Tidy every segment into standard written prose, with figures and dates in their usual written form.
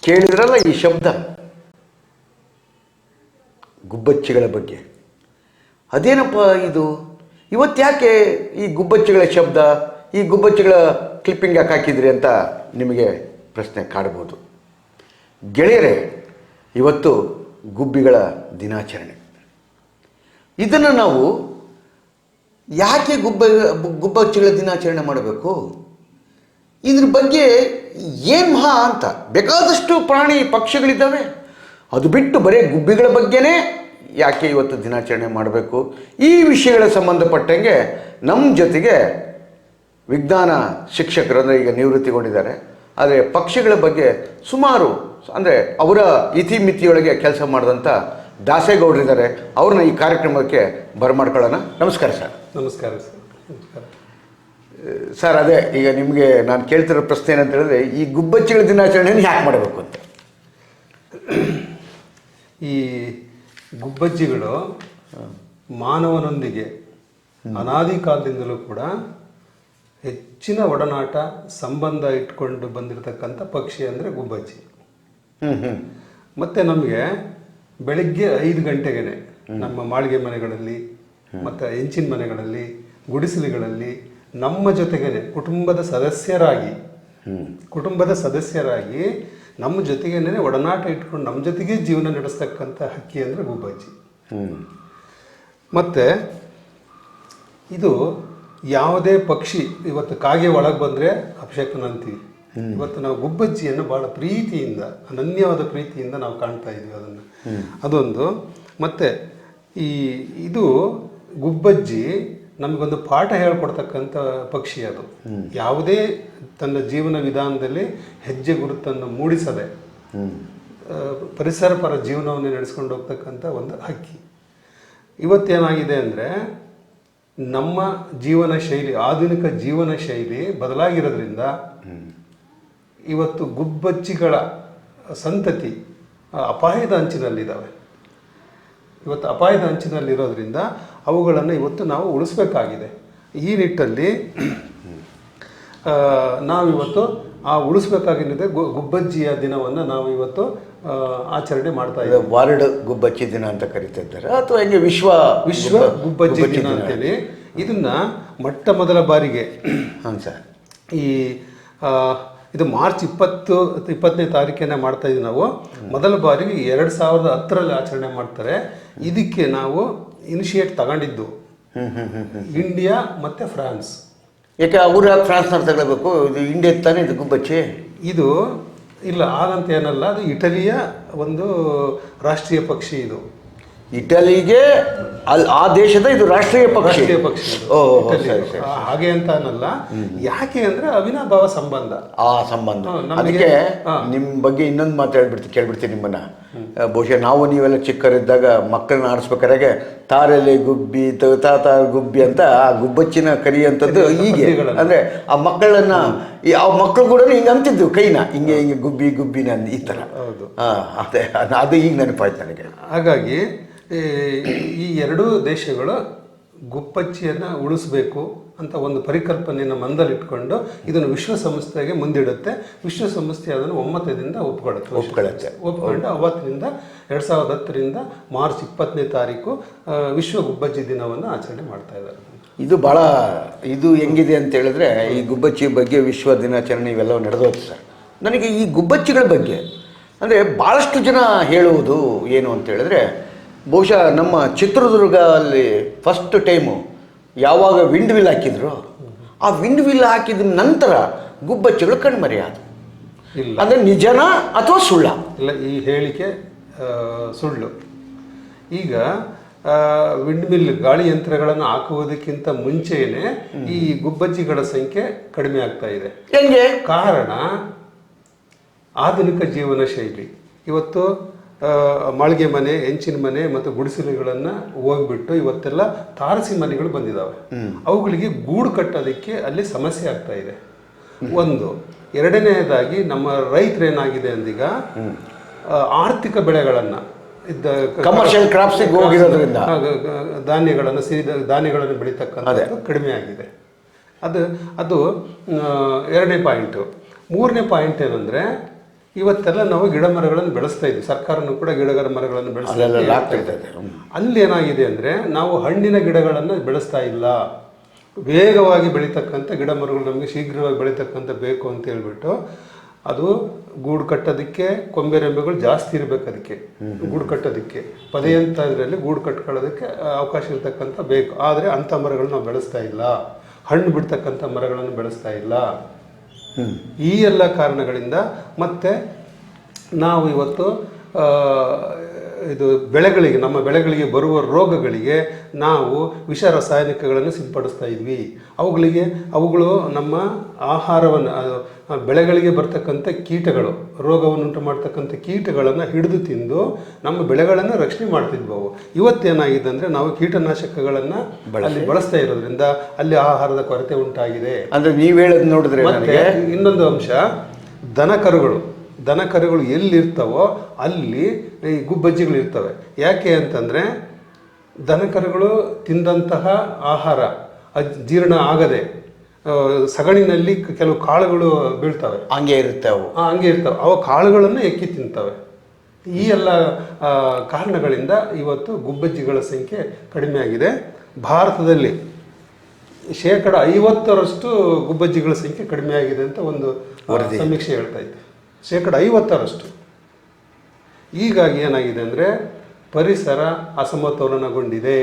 ಕೇಳಿದ್ರಲ್ಲ ಈ ಶಬ್ದ, ಗುಬ್ಬಚ್ಚಿಗಳ ಬಗ್ಗೆ. ಅದೇನಪ್ಪ ಇದು, ಇವತ್ತು ಯಾಕೆ ಈ ಗುಬ್ಬಚ್ಚಿಗಳ ಶಬ್ದ, ಈ ಗುಬ್ಬಚ್ಚಿಗಳ ಕ್ಲಿಪ್ಪಿಂಗ್ ಯಾಕೆ ಹಾಕಿದ್ರಿ ಅಂತ ನಿಮಗೆ ಪ್ರಶ್ನೆ ಕಾಡ್ಬೋದು. ಗೆಳೆಯರೇ, ಇವತ್ತು ಗುಬ್ಬಿಗಳ ದಿನಾಚರಣೆ. ಇದನ್ನು ನಾವು ಯಾಕೆ ಗುಬ್ಬಚ್ಚಿಗಳ ದಿನಾಚರಣೆ ಮಾಡಬೇಕು, ಇದ್ರ ಬಗ್ಗೆ ಏನು ಮಹಾ ಅಂತ. ಬೇಕಾದಷ್ಟು ಪ್ರಾಣಿ ಪಕ್ಷಿಗಳಿದ್ದಾವೆ, ಅದು ಬಿಟ್ಟು ಬರೀ ಗುಬ್ಬಿಗಳ ಬಗ್ಗೆನೇ ಯಾಕೆ ಇವತ್ತು ದಿನಾಚರಣೆ ಮಾಡಬೇಕು. ಈ ವಿಷಯಗಳ ಸಂಬಂಧಪಟ್ಟಂಗೆ ನಮ್ಮ ಜೊತೆಗೆ ವಿಜ್ಞಾನ ಶಿಕ್ಷಕರು, ಅಂದರೆ ಈಗ ನಿವೃತ್ತಿಗೊಂಡಿದ್ದಾರೆ, ಆದರೆ ಪಕ್ಷಿಗಳ ಬಗ್ಗೆ ಸುಮಾರು ಅಂದರೆ ಅವರ ಇತಿಮಿತಿಯೊಳಗೆ ಕೆಲಸ ಮಾಡಿದಂಥ ದಾಸೇಗೌಡರಿದ್ದಾರೆ. ಅವ್ರನ್ನ ಈ ಕಾರ್ಯಕ್ರಮಕ್ಕೆ ಬರಮಾಡ್ಕೊಳ್ಳೋಣ. ನಮಸ್ಕಾರ ಸರ್. ನಮಸ್ಕಾರ ಸರ್. ನಮಸ್ಕಾರ ಸರ್. ಅದೇ ಈಗ ನಿಮಗೆ ನಾನು ಕೇಳ್ತಿರೋ ಪ್ರಶ್ನೆ ಏನಂತ ಹೇಳಿದ್ರೆ, ಈ ಗುಬ್ಬಚ್ಚಿಗಳ ದಿನಾಚರಣೆಯನ್ನು ಯಾಕೆ ಮಾಡಬೇಕು ಅಂತ. ಈ ಗುಬ್ಬಚ್ಚಿಗಳು ಮಾನವನೊಂದಿಗೆ ಅನಾದಿ ಕಾಲದಿಂದಲೂ ಕೂಡ ಹೆಚ್ಚಿನ ಒಡನಾಟ ಸಂಬಂಧ ಇಟ್ಕೊಂಡು ಬಂದಿರತಕ್ಕಂಥ ಪಕ್ಷಿ ಅಂದರೆ ಗುಬ್ಬಚ್ಚಿ. ಮತ್ತು ನಮಗೆ ಬೆಳಿಗ್ಗೆ 5 ಗಂಟೆಗೆ ನಮ್ಮ ಮಾಳಿಗೆ ಮನೆಗಳಲ್ಲಿ ಮತ್ತು ಹೆಂಚಿನ ಮನೆಗಳಲ್ಲಿ ಗುಡಿಸಲುಗಳಲ್ಲಿ ನಮ್ಮ ಜೊತೆಗೇನೆ ಕುಟುಂಬದ ಸದಸ್ಯರಾಗಿ ನಮ್ಮ ಜೊತೆಗೇನೆ ಒಡನಾಟ ಇಟ್ಕೊಂಡು ನಮ್ಮ ಜೊತೆಗೆ ಜೀವನ ನಡೆಸ್ತಕ್ಕಂಥ ಹಕ್ಕಿ ಅಂದರೆ ಗುಬ್ಬಚ್ಚಿ. ಮತ್ತು ಇದು ಯಾವುದೇ ಪಕ್ಷಿ, ಇವತ್ತು ಕಾಗೆ ಒಳಗೆ ಬಂದರೆ ಅಪಶಕುನ ಅಂತೀವಿ, ಇವತ್ತು ನಾವು ಗುಬ್ಬಚ್ಚಿಯನ್ನು ಭಾಳ ಪ್ರೀತಿಯಿಂದ, ಅನನ್ಯವಾದ ಪ್ರೀತಿಯಿಂದ ನಾವು ಕಾಣ್ತಾ ಇದ್ವಿ ಅದನ್ನು. ಅದೊಂದು. ಮತ್ತು ಇದು ಗುಬ್ಬಚ್ಚಿ ನಮಗೊಂದು ಪಾಠ ಹೇಳ್ಕೊಡ್ತಕ್ಕಂಥ ಪಕ್ಷಿ. ಅದು ಯಾವುದೇ ತನ್ನ ಜೀವನ ವಿಧಾನದಲ್ಲಿ ಹೆಜ್ಜೆ ಗುರುತನ್ನು ಮೂಡಿಸದೆ ಪರಿಸರ ಪರ ಜೀವನವನ್ನು ನಡೆಸ್ಕೊಂಡು ಹೋಗ್ತಕ್ಕಂಥ ಒಂದು ಹಕ್ಕಿ. ಇವತ್ತೇನಾಗಿದೆ ಅಂದರೆ, ನಮ್ಮ ಜೀವನ ಶೈಲಿ, ಆಧುನಿಕ ಜೀವನ ಶೈಲಿ ಬದಲಾಗಿರೋದ್ರಿಂದ ಇವತ್ತು ಗುಬ್ಬಚ್ಚಿಗಳ ಸಂತತಿ ಅಪಾಯದ ಅಂಚಿನಲ್ಲಿದ್ದಾವೆ. ಇವತ್ತು ಅಪಾಯದ ಅಂಚಿನಲ್ಲಿರೋದ್ರಿಂದ ಅವುಗಳನ್ನು ಇವತ್ತು ನಾವು ಉಳಿಸ್ಬೇಕಾಗಿದೆ. ಈ ನಿಟ್ಟಲ್ಲಿ ನಾವಿವತ್ತು ಆ ಉಳಿಸ್ಬೇಕಾಗಿದೆ ಗುಬ್ಬಚ್ಚಿಯ ದಿನವನ್ನು ನಾವು ಇವತ್ತು ಆಚರಣೆ ಮಾಡ್ತಾ ಇದ್ದೀವಿ. ವರ್ಲ್ಡ್ ಗುಬ್ಬಚ್ಚಿ ದಿನ ಅಂತ ಕರಿತಾ ಇದ್ದಾರೆ, ಅಥವಾ ಹೀಗೆ ವಿಶ್ವ ಗುಬ್ಬಚ್ಚಿ ದಿನ ಅಂತೇಳಿ ಇದನ್ನ ಮೊಟ್ಟ ಮೊದಲ ಬಾರಿಗೆ ಸರ್ ಇದು ಮಾರ್ಚ್ 20ನೇ ತಾರೀಕೇನೆ ಮಾಡ್ತಾ ಇದ್ದೀವಿ ನಾವು. ಮೊದಲ ಬಾರಿಗೆ 2010ರಲ್ಲಿ ಆಚರಣೆ ಮಾಡ್ತಾರೆ. ಇದಕ್ಕೆ ನಾವು ಇನಿಷಿಯೇಟ್ ತಗೊಂಡಿದ್ದು ಇಂಡಿಯಾ ಮತ್ತು ಫ್ರಾನ್ಸ್. ಯಾಕೆ ಅವರು ಫ್ರಾನ್ಸ್ನವ್ರು ತಗೊಳ್ಬೇಕು, ಇದು ಇಂಡಿಯಾ ತಾನೇ ಇದು ಗುಬ್ಬಚ್ಚಿ? ಇದು ಇಲ್ಲ, ಹಾಗಂತ ಏನಲ್ಲ, ಅದು ಇಟಲಿಯ ಒಂದು ರಾಷ್ಟ್ರೀಯ ಪಕ್ಷಿ. ಇದು ಇಟಲಿಗೆ ಆ ದೇಶದ ಇದು ರಾಷ್ಟ್ರೀಯ ಪಕ್ಷಿ. ಹಾಗೆ ಅಂತ ಅನ್ನಲ್ಲ. ಯಾಕೆ ಅಂದ್ರೆ ಅವಿನಾಭಾವ ಸಂಬಂಧ, ಆ ಸಂಬಂಧ. ಅದಕ್ಕೆ ನಿಮ್ಮ ಬಗ್ಗೆ ಇನ್ನೊಂದು ಮಾತು ಕೇಳ್ಬಿಡ್ತೀನಿ ನಿಮ್ಮನ್ನ. ಬಹುಶಃ ನೀವೆಲ್ಲ ಚಿಕ್ಕರಿದ್ದಾಗ ಮಕ್ಕಳನ್ನ ಆಡಿಸ್ಬೇಕಾದ್ರೆ ತಾರೆಲೆ ಗುಬ್ಬಿ ತಾತ ಗುಬ್ಬಿ ಅಂತ ಆ ಗುಬ್ಬಚ್ಚಿನ ಕರಿಯುವಂಥದ್ದು ಹೀಗೆ. ಅಂದ್ರೆ ಆ ಮಕ್ಕಳನ್ನ, ಆ ಮಕ್ಕಳು ಕೂಡ ಹಿಂಗೆ ಅಂತಿದ್ವು ಕೈನ, ಹಿಂಗೆ ಗುಬ್ಬಿ ಗುಬ್ಬಿನ ಈ ಥರ. ಅದೇ ಅದು ಈಗ ನೆನಪಾಯ್ತು ನನಗೆ. ಹಾಗಾಗಿ ಈ ಎರಡೂ ದೇಶಗಳು ಗುಬ್ಬಚ್ಚಿಯನ್ನು ಉಳಿಸ್ಬೇಕು ಅಂತ ಒಂದು ಪರಿಕಲ್ಪನೆಯನ್ನು ಮಂದಲಿಟ್ಕೊಂಡು ಇದನ್ನು ವಿಶ್ವಸಂಸ್ಥೆಗೆ ಮುಂದಿಡುತ್ತೆ. ವಿಶ್ವಸಂಸ್ಥೆ ಅದನ್ನು ಒಮ್ಮತದಿಂದ ಒಪ್ಕೊಂಡು ಅವತ್ತಿನಿಂದ 2010ರಿಂದ ಮಾರ್ಚ್ 20ನೇ ತಾರೀಕು ವಿಶ್ವ ಗುಬ್ಬಚ್ಚಿ ದಿನವನ್ನು ಆಚರಣೆ ಮಾಡ್ತಾ ಇದ್ದಾರೆ. ಇದು ಹೆಂಗಿದೆ ಅಂತ ಹೇಳಿದ್ರೆ, ಈ ಗುಬ್ಬಚ್ಚಿ ಬಗ್ಗೆ ವಿಶ್ವ ದಿನಾಚರಣೆ ಇವೆಲ್ಲ ನಡೆದೋಯ್ತು ಸರ್. ನನಗೆ ಈ ಗುಬ್ಬಚ್ಚಿಗಳ ಬಗ್ಗೆ ಅಂದರೆ ಭಾಳಷ್ಟು ಜನ ಹೇಳುವುದು ಏನು ಅಂತ ಹೇಳಿದ್ರೆ, ಬಹುಶಃ ನಮ್ಮ ಚಿತ್ರದುರ್ಗ ಅಲ್ಲಿ ಫಸ್ಟ್ ಟೈಮು ಯಾವಾಗ ವಿಂಡ್ ವಿಲ್ ಹಾಕಿದ್ರು, ಆ ವಿಂಡ್ ವಿಲ್ ಹಾಕಿದ ನಂತರ ಗುಬ್ಬಚ್ಚಿಗಳು ಕಣ್ಮರೆಯಾದ. ಅಂದರೆ ನಿಜನಾ ಅಥವಾ ಸುಳ್ಳ? ಇಲ್ಲ, ಈ ಹೇಳಿಕೆ ಸುಳ್ಳು. ಈಗ ವಿಂಡ್ ಮಿಲ್ ಗಾಳಿ ಯಂತ್ರಗಳನ್ನು ಹಾಕುವುದಕ್ಕಿಂತ ಮುಂಚೆಯೇ ಈ ಗುಬ್ಬಚ್ಚಿಗಳ ಸಂಖ್ಯೆ ಕಡಿಮೆ ಆಗ್ತಾ ಇದೆ. ಹೆಂಗೆ? ಕಾರಣ ಆಧುನಿಕ ಜೀವನ ಶೈಲಿ. ಇವತ್ತು ಮಾಳಿಗೆ ಮನೆ, ಹೆಂಚಿನ ಮನೆ ಮತ್ತು ಗುಡಿಸಲುಗಳನ್ನು ಹೋಗ್ಬಿಟ್ಟು ಇವತ್ತೆಲ್ಲ ತಾರಸಿ ಮನೆಗಳು ಬಂದಿದ್ದಾವೆ. ಅವುಗಳಿಗೆ ಗೂಡು ಕಟ್ಟೋದಕ್ಕೆ ಅಲ್ಲಿ ಸಮಸ್ಯೆ ಆಗ್ತಾ ಇದೆ. ಒಂದು. ಎರಡನೆಯದಾಗಿ ನಮ್ಮ ರೈತರೇನಾಗಿದೆ ಅಂದೀಗ ಆರ್ಥಿಕ ಬೆಳೆಗಳನ್ನು ಕಮರ್ಷಿಯಲ್ ಕ್ರಾಪ್ಸಿಗೆ ಹೋಗಿರೋದ್ರಿಂದ ಧಾನ್ಯಗಳನ್ನು, ಧಾನ್ಯಗಳನ್ನು ಬೆಳೀತಕ್ಕಂಥದ್ದು ಕಡಿಮೆ ಆಗಿದೆ. ಅದು 2ನೇ ಪಾಯಿಂಟು. 3ನೇ ಪಾಯಿಂಟ್ ಏನಂದರೆ, ಇವತ್ತೆಲ್ಲ ನಾವು ಗಿಡ ಮರಗಳನ್ನು ಬೆಳೆಸ್ತಾ ಇದ್ವಿ. ಸರ್ಕಾರನೂ ಕೂಡ ಗಿಡ ಮರಗಳನ್ನು ಅಲ್ಲೆಲ್ಲ ಬೆಳೆಸ್ತಾ ಇದೆ. ಅಲ್ಲಿ ಏನಾಗಿದೆ ಅಂದರೆ ನಾವು ಹಣ್ಣಿನ ಗಿಡಗಳನ್ನು ಬೆಳೆಸ್ತಾ ಇಲ್ಲ. ವೇಗವಾಗಿ ಬೆಳೀತಕ್ಕಂಥ ಗಿಡ ಮರಗಳು ನಮಗೆ ಶೀಘ್ರವಾಗಿ ಬೆಳೀತಕ್ಕಂಥ ಬೇಕು ಅಂತ ಹೇಳ್ಬಿಟ್ಟು ಅದು ಗೂಡು ಕಟ್ಟೋದಕ್ಕೆ ಕೊಂಬೆ ರೆಂಬೆಗಳು ಜಾಸ್ತಿ ಇರಬೇಕು. ಅದಕ್ಕೆ ಗೂಡು ಕಟ್ಟೋದಕ್ಕೆ ಪದೇ ಅಂತ ಇದರಲ್ಲಿ ಗೂಡು ಕಟ್ಕೊಳ್ಳೋದಕ್ಕೆ ಅವಕಾಶ ಇರ್ತಕ್ಕಂಥ ಬೇಕು. ಆದರೆ ಅಂಥ ಮರಗಳನ್ನ ನಾವು ಬೆಳೆಸ್ತಾ ಇಲ್ಲ. ಹಣ್ಣು ಬಿಡ್ತಕ್ಕಂಥ ಮರಗಳನ್ನು ಬೆಳೆಸ್ತಾ ಇಲ್ಲ. ಈ ಎಲ್ಲ ಕಾರಣಗಳಿಂದ ಮತ್ತೆ ನಾವು ಇವತ್ತು ಇದು ಬೆಳೆಗಳಿಗೆ, ನಮ್ಮ ಬೆಳೆಗಳಿಗೆ ಬರುವ ರೋಗಗಳಿಗೆ ನಾವು ವಿಷ ರಾಸಾಯನಿಕಗಳನ್ನು ಸಿಂಪಡಿಸ್ತಾ ಇದ್ವಿ. ಅವುಗಳು ನಮ್ಮ ಆಹಾರವನ್ನು, ಬೆಳೆಗಳಿಗೆ ಬರ್ತಕ್ಕಂಥ ಕೀಟಗಳು, ರೋಗವನ್ನುಂಟು ಮಾಡ್ತಕ್ಕಂಥ ಕೀಟಗಳನ್ನು ಹಿಡಿದು ತಿಂದು ನಮ್ಮ ಬೆಳೆಗಳನ್ನು ರಕ್ಷಣೆ ಮಾಡ್ತಿದ್ವು. ಇವತ್ತೇನಾಗಿದೆ ಅಂದರೆ ನಾವು ಕೀಟನಾಶಕಗಳನ್ನು ಅಲ್ಲಿ ಬಳಸ್ತಾ ಇರೋದ್ರಿಂದ ಅಲ್ಲಿ ಆಹಾರದ ಕೊರತೆ ಉಂಟಾಗಿದೆ. ಅಂದರೆ ನೀವು ಹೇಳೋದು ನೋಡಿದ್ರೆ ಮತ್ತೆ ಇನ್ನೊಂದು ಅಂಶ, ದನಕರುಗಳು ಎಲ್ಲಿರ್ತಾವೋ ಅಲ್ಲಿ ಈ ಗುಬ್ಬಜ್ಜಿಗಳು ಇರ್ತವೆ. ಯಾಕೆ ಅಂತಂದರೆ ದನಕರುಗಳು ತಿಂದಂತಹ ಆಹಾರ ಜೀರ್ಣ ಆಗದೆ ಸಗಣಿನಲ್ಲಿ ಕೆಲವು ಕಾಳುಗಳು ಬೀಳ್ತವೆ, ಹಂಗೆ ಇರ್ತವೆ. ಅವು ಕಾಳುಗಳನ್ನು ಎಕ್ಕಿ ತಿಂತವೆ. ಈ ಎಲ್ಲ ಕಾರಣಗಳಿಂದ ಇವತ್ತು ಗುಬ್ಬಜ್ಜಿಗಳ ಸಂಖ್ಯೆ ಕಡಿಮೆ ಆಗಿದೆ. ಭಾರತದಲ್ಲಿ 50% ಗುಬ್ಬಜ್ಜಿಗಳ ಸಂಖ್ಯೆ ಕಡಿಮೆ ಆಗಿದೆ ಅಂತ ಒಂದು ಸಮೀಕ್ಷೆ ಹೇಳ್ತಾ ಇದೆ. 50%. ಹೀಗಾಗಿ ಏನಾಗಿದೆ ಅಂದರೆ ಪರಿಸರ ಅಸಮತೋಲನಗೊಂಡಿದೆ.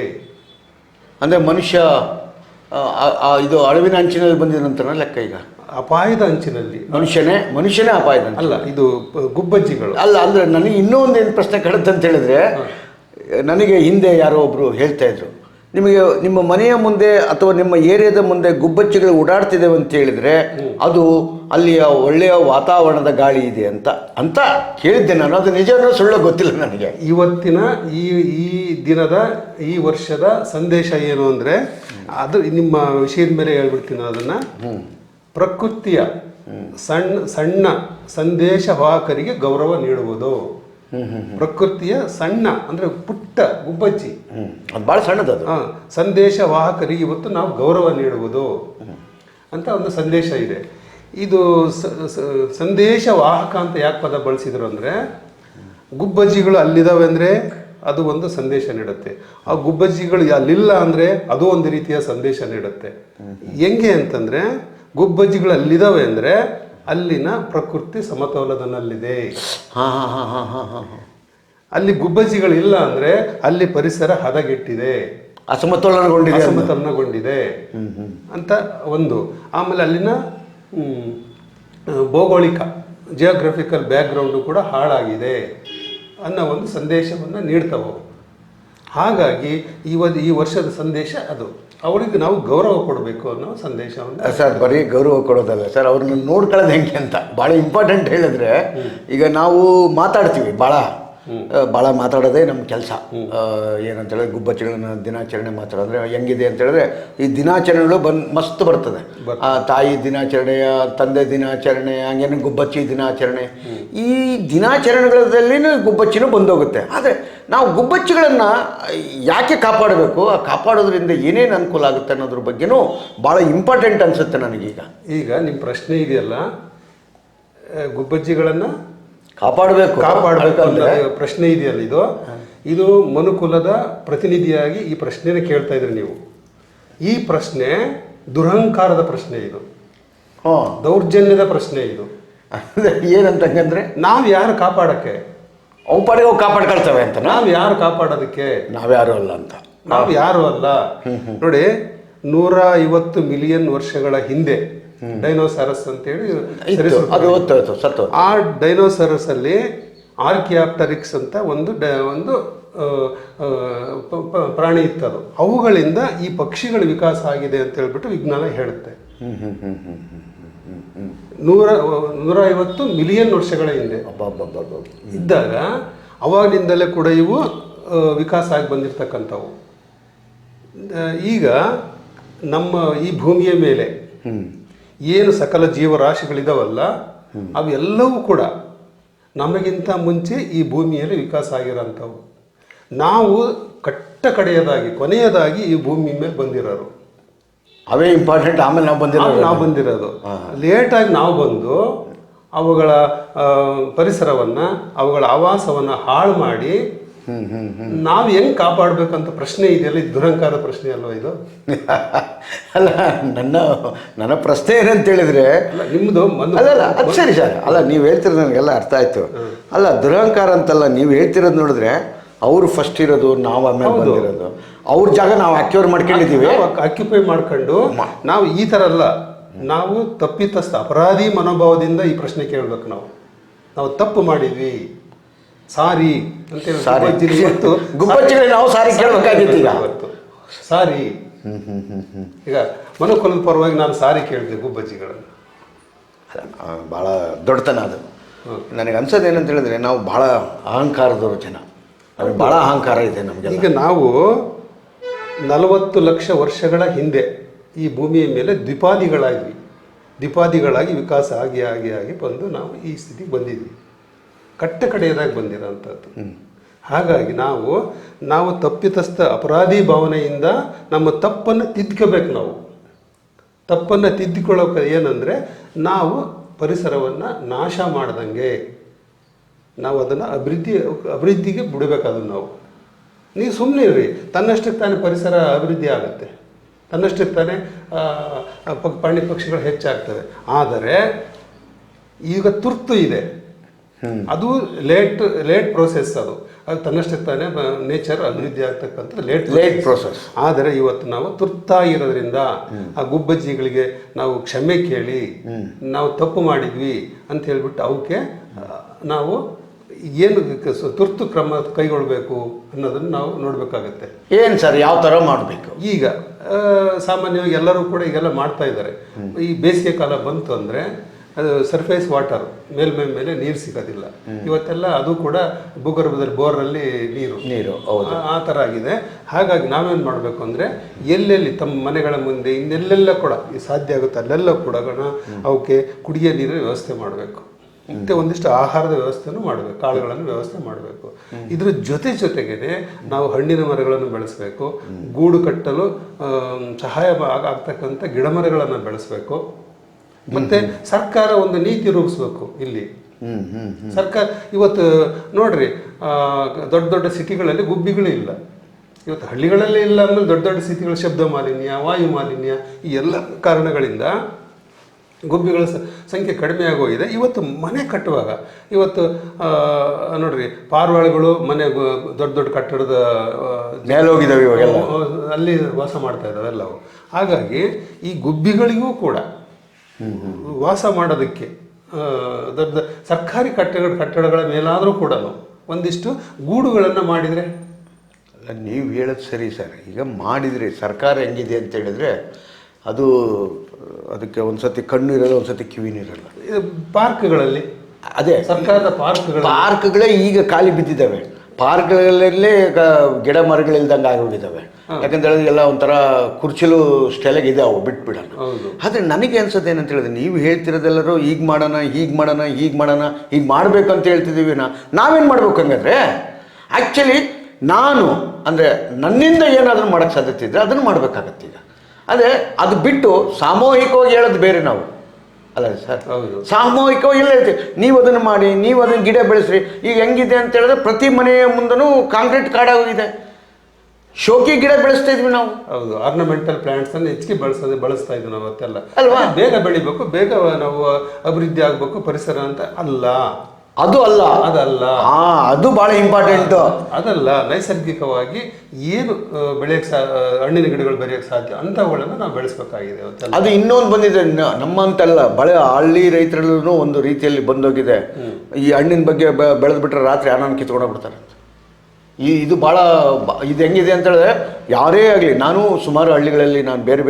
ಅಂದರೆ ಮನುಷ್ಯ ಇದು ಅಳಿವಿನ ಅಂಚಿನಲ್ಲಿ ಬಂದಿದ ನಂತರ ಲೆಕ್ಕ. ಈಗ ಅಪಾಯದ ಅಂಚಿನಲ್ಲಿ ಮನುಷ್ಯನೇ ಅಪಾಯದ ಅಲ್ಲ, ಇದು ಗುಬ್ಬಜ್ಜಿಗಳು ಅಲ್ಲ. ಅಂದರೆ ನನಗೆ ಇನ್ನೂ ಒಂದೇನು ಪ್ರಶ್ನೆ ಕಡುತ್ತೆ ಅಂತ ಹೇಳಿದ್ರೆ, ನನಗೆ ಹಿಂದೆ ಯಾರೋ ಒಬ್ಬರು ಹೇಳ್ತಾ ಇದ್ರು, ನಿಮಗೆ ನಿಮ್ಮ ಮನೆಯ ಮುಂದೆ ಅಥವಾ ನಿಮ್ಮ ಏರಿಯಾದ ಮುಂದೆ ಗುಬ್ಬಚ್ಚಿಗಳು ಓಡಾಡ್ತಿದ್ದೇವೆ ಅಂತ ಹೇಳಿದರೆ ಅದು ಅಲ್ಲಿಯ ಒಳ್ಳೆಯ ವಾತಾವರಣದ ಗಾಳಿ ಇದೆ ಅಂತ ಕೇಳಿದ್ದೆ ನಾನು. ಅದು ನಿಜವೂ ಸುಳ್ಳು ಗೊತ್ತಿಲ್ಲ ನನಗೆ. ಇವತ್ತಿನ ಈ ದಿನದ ಈ ವರ್ಷದ ಸಂದೇಶ ಏನು ಅಂದರೆ, ಅದು ನಿಮ್ಮ ವಿಷಯದ ಮೇಲೆ ಹೇಳ್ಬಿಡ್ತೀನಿ ಅದನ್ನು. ಪ್ರಕೃತಿಯ ಸಣ್ಣ ಸಂದೇಶವಾಹಕರಿಗೆ ಗೌರವ ನೀಡುವುದು. ಪ್ರಕೃತಿಯ ಸಣ್ಣ ಅಂದರೆ ಪುಟ್ಟ ಗುಬ್ಬಚ್ಚಿ, ಅದು ಭಾಳ ಸಣ್ಣದು. ಸಂದೇಶವಾಹಕರಿಗೆ ಇವತ್ತು ನಾವು ಗೌರವ ನೀಡುವುದು ಅಂತ ಒಂದು ಸಂದೇಶ ಇದೆ. ಇದು ಸಂದೇಶವಾಹಕ ಅಂತ ಯಾಕೆ ಪದ ಬಳಸಿದ್ರು ಅಂದರೆ, ಗುಬ್ಬಜ್ಜಿಗಳು ಅಲ್ಲಿದ್ದಾವೆ ಅಂದರೆ ಅದು ಒಂದು ಸಂದೇಶ ನೀಡುತ್ತೆ. ಆ ಗುಬ್ಬಜ್ಜಿಗಳು ಅಲ್ಲಿಲ್ಲ ಅಂದರೆ ಅದು ಒಂದು ರೀತಿಯ ಸಂದೇಶ ನೀಡುತ್ತೆ. ಹೆಂಗೆ ಅಂತಂದರೆ, ಗುಬ್ಬಜ್ಜಿಗಳು ಅಲ್ಲಿದ್ದಾವೆ ಅಂದರೆ ಅಲ್ಲಿನ ಪ್ರಕೃತಿ ಸಮತೋಲನದಲ್ಲಿದೆ. ಅಲ್ಲಿ ಗುಬ್ಬಜ್ಜಿಗಳು ಇಲ್ಲ ಅಂದರೆ ಅಲ್ಲಿ ಪರಿಸರ ಹದಗೆಟ್ಟಿದೆ, ಅಸಮತೋಲನಗೊಂಡಿದೆ ಅಂತ ಒಂದು. ಆಮೇಲೆ ಅಲ್ಲಿನ ಭೌಗೋಳಿಕ ಜಿಯೋಗ್ರಫಿಕಲ್ ಬ್ಯಾಕ್ಗ್ರೌಂಡು ಕೂಡ ಹಾಳಾಗಿದೆ ಅನ್ನೋ ಒಂದು ಸಂದೇಶವನ್ನು ನೀಡ್ತಾವೆ. ಹಾಗಾಗಿ ಈ ವರ್ಷದ ಸಂದೇಶ ಅದು, ಅವರಿಗೆ ನಾವು ಗೌರವ ಕೊಡಬೇಕು ಅನ್ನೋ ಸಂದೇಶವನ್ನು. ಸರ್, ಬರೀ ಗೌರವ ಕೊಡೋದಲ್ಲ ಸರ್, ಅವ್ರನ್ನ ನೋಡ್ಕೊಳ್ಳೋದು ಹೆಂಗೆ ಅಂತ ಭಾಳ ಇಂಪಾರ್ಟೆಂಟ್ ಹೇಳಿದ್ರೆ, ಈಗ ನಾವು ಮಾತಾಡ್ತೀವಿ ಭಾಳ ಮಾತಾಡೋದೇ ನಮ್ಮ ಕೆಲಸ. ಏನಂತ ಹೇಳಿದ್ರೆ ಗುಬ್ಬಚ್ಚಿಗಳನ್ನ ದಿನಾಚರಣೆ ಮಾತಾಡಿದ್ರೆ ಹೆಂಗಿದೆ ಅಂತ ಹೇಳಿದ್ರೆ, ಈ ದಿನಾಚರಣೆಗಳು ಮಸ್ತ್ ಬರ್ತದೆ. ತಾಯಿ ದಿನಾಚರಣೆಯ, ತಂದೆ ದಿನಾಚರಣೆ, ಹಂಗೇನು ಗುಬ್ಬಚ್ಚಿ ದಿನಾಚರಣೆ, ಈ ದಿನಾಚರಣೆಗಳಲ್ಲಿನೂ ಗುಬ್ಬಚ್ಚಿನೂ ಬಂದೋಗುತ್ತೆ. ಆದರೆ ನಾವು ಗುಬ್ಬಚ್ಚಿಗಳನ್ನು ಯಾಕೆ ಕಾಪಾಡಬೇಕು, ಆ ಕಾಪಾಡೋದ್ರಿಂದ ಏನೇನು ಅನುಕೂಲ ಆಗುತ್ತೆ ಅನ್ನೋದ್ರ ಬಗ್ಗೆನೂ ಭಾಳ ಇಂಪಾರ್ಟೆಂಟ್ ಅನಿಸುತ್ತೆ ನನಗೀಗ. ಈಗ ನಿಮ್ಮ ಪ್ರಶ್ನೆ ಇದೆಯಲ್ಲ, ಗುಬ್ಬಚ್ಚಿಗಳನ್ನು ಕಾಪಾಡಬೇಕು ಅನ್ನೋ ಪ್ರಶ್ನೆ ಇದೆಯಲ್ಲ, ಇದು ಮನುಕುಲದ ಪ್ರತಿನಿಧಿಯಾಗಿ ಈ ಪ್ರಶ್ನೆನ ಕೇಳ್ತಾ ಇದ್ರಿ ನೀವು. ಈ ಪ್ರಶ್ನೆ ದುರಹಂಕಾರದ ಪ್ರಶ್ನೆ, ಇದು ದೌರ್ಜನ್ಯದ ಪ್ರಶ್ನೆ. ಇದು ಏನಂತಂದ್ರೆ, ನಾವು ಯಾರು ಕಾಪಾಡಕ್ಕೆ? ಅವು ಪಾಡಿಗೆ ಅವು ಕಾಪಾಡ್ಕೊಳ್ತವೆ ಅಂತ. ನಾವು ಯಾರು ಕಾಪಾಡೋದಕ್ಕೆ? ನಾವ್ಯಾರು ಅಲ್ಲ ಅಂತ. ನಾವು ಯಾರು ಅಲ್ಲ. ನೋಡಿ, 150 ಮಿಲಿಯನ್ ವರ್ಷಗಳ ಹಿಂದೆ ಡೈನೋಸಾರಸ್ ಅಂತೇಳಿ ಆ ಡೈನೋಸಾರಸ್ ಅಲ್ಲಿ ಆರ್ಕಿಯಾಪ್ಟರಿಕ್ಸ್ ಅಂತ ಒಂದು ಪ್ರಾಣಿ ಇತ್ತದು. ಅವುಗಳಿಂದ ಈ ಪಕ್ಷಿಗಳ ವಿಕಾಸ ಆಗಿದೆ ಅಂತ ಹೇಳ್ಬಿಟ್ಟು ವಿಜ್ಞಾನ ಹೇಳುತ್ತೆ. 150 ಮಿಲಿಯನ್ ವರ್ಷಗಳ ಹಿಂದೆ ಇದ್ದಾಗ ಅವಾಗಿನಿಂದಲೇ ಕೂಡ ಇವು ವಿಕಾಸ ಆಗಿ ಬಂದಿರತಕ್ಕಂಥವು. ಈಗ ನಮ್ಮ ಈ ಭೂಮಿಯ ಮೇಲೆ ಏನು ಸಕಲ ಜೀವರಾಶಿಗಳಿದಾವಲ್ಲ, ಅವೆಲ್ಲವೂ ಕೂಡ ನಮಗಿಂತ ಮುಂಚೆ ಈ ಭೂಮಿಯಲ್ಲಿ ವಿಕಾಸ ಆಗಿರೋಂಥವು. ನಾವು ಕೊನೆಯದಾಗಿ ಈ ಭೂಮಿ ಮೇಲೆ ಬಂದಿರೋರು. ಅವೇ ಇಂಪಾರ್ಟೆಂಟ್. ಆಮೇಲೆ ನಾವು ಬಂದಿರೋದು ಲೇಟಾಗಿ ನಾವು ಬಂದು ಅವುಗಳ ಪರಿಸರವನ್ನು, ಅವುಗಳ ಆವಾಸವನ್ನು ಹಾಳು ಮಾಡಿ ನಾವು ಹೆಂಗ್ ಕಾಪಾಡಬೇಕಂತ ಪ್ರಶ್ನೆ ಇದೆಯಲ್ಲ, ಇದು ದುರಂಕಾರದ ಪ್ರಶ್ನೆ ಅಲ್ವಾ ಇದು? ಅಲ್ಲ, ನನ್ನ ಪ್ರಶ್ನೆ ಏನಂತ ಹೇಳಿದ್ರೆ, ಅಲ್ಲ ನಿಮ್ಮದು ಅಲ್ಲ ಅದು ಸರಿ ಸರ್, ಅಲ್ಲ ನೀವು ಹೇಳ್ತಿರೋದು ನನಗೆಲ್ಲ ಅರ್ಥ ಆಯ್ತು. ಅಲ್ಲ ದುರಹಂಕಾರ ಅಂತಲ್ಲ, ನೀವು ಹೇಳ್ತಿರೋದು ನೋಡಿದ್ರೆ ಅವರು ಫಸ್ಟ್ ಇರೋದು, ನಾವು ಆಮೇಲೆ ಬಂದಿರೋದು, ಅವ್ರ ಜಾಗ ನಾವು ಆಕ್ಯುಪೈ ಮಾಡ್ಕೊಂಡಿದ್ದೀವಿ. ಆಕ್ಯುಪೈ ಮಾಡ್ಕೊಂಡು ನಾವು ಈ ಥರ ಅಲ್ಲ, ನಾವು ತಪ್ಪಿತಸ್ಥ ಅಪರಾಧಿ ಮನೋಭಾವದಿಂದ ಈ ಪ್ರಶ್ನೆ ಕೇಳಬೇಕು. ನಾವು ತಪ್ಪು ಮಾಡಿದ್ವಿ, ಸಾರಿ ಅಂತೇಳಿ ಗುಬ್ಬಚ್ಚಿಗಳಿಗೆ ನಾವು ಸಾರಿ ಕೇಳಬೇಕಾಗಿತ್ತು. ಈಗ ಸಾರಿ, ಈಗ ಮನುಕುಲದ ಪರವಾಗಿ ನಾನು ಸಾರಿ ಕೇಳಿದೆ ಗುಬ್ಬಚ್ಚಿಗಳನ್ನು. ಭಾಳ ದೊಡ್ಡತನ ಅದು. ನನಗೆ ಅನ್ಸೋದು ಏನಂತ ಹೇಳಿದ್ರೆ, ನಾವು ಭಾಳ ಅಹಂಕಾರದವರು ಜನ, ನಮಗೆ ಭಾಳ ಅಹಂಕಾರ ಇದೆ ನಮಗೆ. ಈಗ ನಾವು 40 ಲಕ್ಷ ವರ್ಷಗಳ ಹಿಂದೆ ಈ ಭೂಮಿಯ ಮೇಲೆ ದ್ವಿಪಾದಿಗಳಾಗಿ ವಿಕಾಸ ಆಗಿ ಆಗಿ ಆಗಿ ಬಂದು ನಾವು ಈ ಸ್ಥಿತಿಗೆ ಬಂದಿದ್ವಿ, ಕಡೆಯದಾಗಿ ಬಂದಿರೋಂಥದ್ದು. ಹಾಗಾಗಿ ನಾವು ತಪ್ಪಿತಸ್ಥ ಅಪರಾಧಿ ಭಾವನೆಯಿಂದ ನಮ್ಮ ತಪ್ಪನ್ನು ತಿದ್ಕೋಬೇಕು. ನಾವು ತಪ್ಪನ್ನು ತಿದ್ದಿಕೊಳ್ಳೋಕೆ ಏನಂದರೆ, ನಾವು ಪರಿಸರವನ್ನು ನಾಶ ಮಾಡ್ದಂಗೆ ನಾವು ಅದನ್ನು ಅಭಿವೃದ್ಧಿಗೆ ಬಿಡಬೇಕು. ಅದನ್ನು ನೀವು ಸುಮ್ಮನೆ ಇರ್ರಿ, ತನ್ನಷ್ಟಕ್ಕೆ ತಾನೇ ಪರಿಸರ ಅಭಿವೃದ್ಧಿ ಆಗುತ್ತೆ, ತನ್ನಷ್ಟಕ್ಕೆ ತಾನೇ ಪ್ರಾಣಿ ಪಕ್ಷಿಗಳು ಹೆಚ್ಚಾಗ್ತವೆ. ಆದರೆ ಈಗ ತುರ್ತು ಇದೆ, ಅದು ಲೇಟ್ ಪ್ರೋಸೆಸ್. ಅದು ತನ್ನಷ್ಟಕ್ಕೆ ತಾನೇ ನೇಚರ್ ಅಭಿವೃದ್ಧಿ ಆಗ್ತಕ್ಕಂಥದ್ದು ಲೇಟ್ ಪ್ರೋಸೆಸ್. ಆದರೆ ಇವತ್ತು ನಾವು ತುರ್ತಾಗಿರೋದ್ರಿಂದ ಆ ಗುಬ್ಬಚ್ಚಿಗಳಿಗೆ ನಾವು ಕ್ಷಮೆ ಕೇಳಿ ನಾವು ತಪ್ಪು ಮಾಡಿದ್ವಿ ಅಂತ ಹೇಳ್ಬಿಟ್ಟು ಅವಕ್ಕೆ ನಾವು ಏನು ತುರ್ತು ಕ್ರಮ ಕೈಗೊಳ್ಳಬೇಕು ಅನ್ನೋದನ್ನು ನಾವು ನೋಡಬೇಕಾಗತ್ತೆ. ಏನು ಸರ್, ಯಾವ ಥರ ಮಾಡಬೇಕು? ಈಗ ಸಾಮಾನ್ಯವಾಗಿ ಎಲ್ಲರೂ ಕೂಡ ಈಗೆಲ್ಲ ಮಾಡ್ತಾ ಇದ್ದಾರೆ. ಈ ಬೇಸಿಗೆ ಕಾಲ ಬಂತು ಅಂದರೆ ಅದು ಸರ್ಫೇಸ್ ವಾಟರ್, ಮೇಲೆ ನೀರು ಸಿಗೋದಿಲ್ಲ. ಇವತ್ತೆಲ್ಲ ಅದು ಕೂಡ ಭೂಗರ್ಭದಲ್ಲಿ ಬೋರಲ್ಲಿ ನೀರು ಆ ಥರ ಆಗಿದೆ. ಹಾಗಾಗಿ ನಾವೇನು ಮಾಡಬೇಕು ಅಂದರೆ, ಎಲ್ಲೆಲ್ಲಿ ತಮ್ಮ ಮನೆಗಳ ಮುಂದೆ ಇನ್ನೆಲ್ಲೆಲ್ಲ ಕೂಡ ಸಾಧ್ಯ ಆಗುತ್ತೆ ಅಲ್ಲೆಲ್ಲ ಕೂಡ ಅವಕ್ಕೆ ಕುಡಿಯೋ ನೀರಿನ ವ್ಯವಸ್ಥೆ ಮಾಡಬೇಕು. ಮತ್ತು ಒಂದಿಷ್ಟು ಆಹಾರದ ವ್ಯವಸ್ಥೆನೂ ಮಾಡಬೇಕು, ಕಾಳುಗಳನ್ನು ವ್ಯವಸ್ಥೆ ಮಾಡಬೇಕು. ಇದ್ರ ಜೊತೆಗೇನೆ ನಾವು ಹಣ್ಣಿನ ಮರಗಳನ್ನು ಬೆಳೆಸಬೇಕು, ಗೂಡು ಕಟ್ಟಲು ಸಹಾಯ ಆಗ್ತಕ್ಕಂಥ ಗಿಡಮರಗಳನ್ನು ಬೆಳೆಸಬೇಕು. ಮತ್ತೆ ಸರ್ಕಾರ ಒಂದು ನೀತಿ ರೂಪಿಸ್ಬೇಕು. ಇಲ್ಲಿ ಸರ್ಕಾರ ಇವತ್ತು ನೋಡ್ರಿ, ದೊಡ್ಡ ಸಿಟಿಗಳಲ್ಲಿ ಗುಬ್ಬಿಗಳೇ ಇಲ್ಲ. ಇವತ್ತು ಹಳ್ಳಿಗಳಲ್ಲೇ ಇಲ್ಲ ಅಂದ್ರೆ ದೊಡ್ಡ ಸಿಟಿಗಳ ಶಬ್ದ ಮಾಲಿನ್ಯ, ವಾಯು ಮಾಲಿನ್ಯ, ಈ ಎಲ್ಲ ಕಾರಣಗಳಿಂದ ಗುಬ್ಬಿಗಳ ಸಂಖ್ಯೆ ಕಡಿಮೆ ಆಗೋಗಿದೆ. ಇವತ್ತು ಮನೆ ಕಟ್ಟುವಾಗ ಇವತ್ತು ನೋಡ್ರಿ, ಪಾರಿವಾಳಗಳು ಮನೆ ದೊಡ್ಡ ಕಟ್ಟಡದ ಮೇಲೆ ಹೋಗಿದ್ದಾವೆ, ಅಲ್ಲಿ ವಾಸ ಮಾಡ್ತಾ ಇದ್ದಾವೆ ಎಲ್ಲವು. ಹಾಗಾಗಿ ಈ ಗುಬ್ಬಿಗಳಿಗೂ ಕೂಡ ವಾಸ ಮಾಡೋದಕ್ಕೆ ದೊಡ್ಡ ಸರ್ಕಾರಿ ಕಟ್ಟಡಗಳ ಮೇಲಾದರೂ ಕೂಡ ಒಂದಿಷ್ಟು ಗೂಡುಗಳನ್ನು ಮಾಡಿದರೆ. ನೀವು ಹೇಳೋದು ಸರಿ ಸರ್. ಈಗ ಮಾಡಿದರೆ ಸರ್ಕಾರ ಹೆಂಗಿದೆ ಅಂತ ಹೇಳಿದ್ರೆ, ಅದಕ್ಕೆ ಒಂದ್ಸತಿ ಕಣ್ಣು ಇರಲ್ಲ, ಒಂದ್ಸತಿ ಕಿವಿನೂ ಇರಲ್ಲ. ಪಾರ್ಕ್ಗಳಲ್ಲಿ ಅದೇ ಸರ್ಕಾರದ ಪಾರ್ಕ್ಗಳೇ ಈಗ ಖಾಲಿ ಬಿದ್ದಿದ್ದಾವೆ. ಪಾರ್ಕ್ಗಳಲ್ಲೇ ಗಿಡ ಮರಗಳಿಲ್ದಂಗೆ ಆಗೋಗಿದ್ದಾವೆ. ಯಾಕಂತ ಹೇಳಿದ್ರೆ ಎಲ್ಲ ಒಂಥರ ಕುರ್ಚಿಲು ಸ್ಟೈಲಾಗಿದೆ, ಅವು ಬಿಟ್ಬಿಡೋಣ. ಆದರೆ ನನಗೆ ಅನ್ಸೋದು ಏನಂತ ಹೇಳಿದ್ರೆ, ನೀವು ಹೇಳ್ತಿರೋದೆಲ್ಲರೂ ಈಗ ಮಾಡೋಣ, ಹೀಗೆ ಮಾಡಬೇಕಂತ ಹೇಳ್ತಿದ್ದೀವಿ. ನಾವೇನು ಮಾಡ್ಬೇಕು ಹಂಗಂದ್ರೆ, ಆ್ಯಕ್ಚುಲಿ ನಾನು ಅಂದರೆ ನನ್ನಿಂದ ಏನಾದರೂ ಮಾಡೋಕ್ಕೆ ಸಾಧ್ಯತೆ ಇದ್ದರೆ ಅದನ್ನು ಮಾಡಬೇಕಾಗತ್ತೆ. ಈಗ ಅಂದರೆ ಅದು ಬಿಟ್ಟು ಸಾಮೂಹಿಕವಾಗಿ ಹೇಳೋದು ಬೇರೆ ನಾವು ಅಲ್ಲ ಸರ್. ಸಾಮೂಹಿಕವಾಗಿ ಎಲ್ಲ ಹೇಳ್ತೀವಿ, ನೀವು ಅದನ್ನು ಮಾಡಿ, ನೀವು ಅದನ್ನು ಗಿಡ ಬೆಳೆಸ್ರಿ. ಈಗ ಹೆಂಗಿದೆ ಅಂತ ಹೇಳಿದ್ರೆ, ಪ್ರತಿ ಮನೆಯ ಮುಂದೂ ಕಾಂಕ್ರೀಟ್ ಕಾಡಾಗೋಗಿದೆ. ಶೋಕಿ ಗಿಡ ಬೆಳೆಸ್ತಾ ಇದ್ವಿ ನಾವು. ಹೌದು, ಆರ್ನಮೆಂಟಲ್ ಪ್ಲಾಂಟ್ಸ್ ಅನ್ನು ಹೆಚ್ಚಿಗೆ ಬಳಸ್ತಾ ಇದ್ವಿ ನಾವು ಅವತ್ತೆಲ್ಲ ಅಲ್ವಾ. ಬೇಗ ಬೆಳಿಬೇಕು, ಬೇಗ ನಾವು ಅಭಿವೃದ್ಧಿ ಆಗಬೇಕು ಪರಿಸರ ಅಂತ ಅಲ್ಲ. ಅದಲ್ಲ ಅದು ಬಹಳ ಇಂಪಾರ್ಟೆಂಟ್. ಅದಲ್ಲ, ನೈಸರ್ಗಿಕವಾಗಿ ಏನು ಬೆಳೆಯಕ್ಕೆ ಹಣ್ಣಿನ ಗಿಡಗಳು ಬೆಳೆಯಕ್ಕೆ ಸಾಧ್ಯ ಅಂಥವುಗಳನ್ನು ನಾವು ಬೆಳೆಸಬೇಕಾಗಿದೆ. ಅದು ಇನ್ನೊಂದು ಬಂದಿದೆ, ನಮ್ಮಂತಲ್ಲ, ಹಳ್ಳಿ ರೈತರಲ್ಲೂ ಒಂದು ರೀತಿಯಲ್ಲಿ ಬಂದೋಗಿದೆ. ಈ ಹಣ್ಣಿನ ಬಗ್ಗೆ ಬೆಳೆದ್ಬಿಟ್ರೆ ರಾತ್ರಿ ಹಣ್ಣನ್ನು ಕಿತ್ಕೊಂಡೋಗ್ಬಿಡ್ತಾರೆ. ಇದು ಭಾಳ ಇದು ಹೆಂಗಿದೆ ಅಂತ ಹೇಳಿದ್ರೆ, ಯಾರೇ ಆಗಲಿ, ನಾನು ಸುಮಾರು ಹಳ್ಳಿಗಳಲ್ಲಿ ನಾನು ಬೇರೆ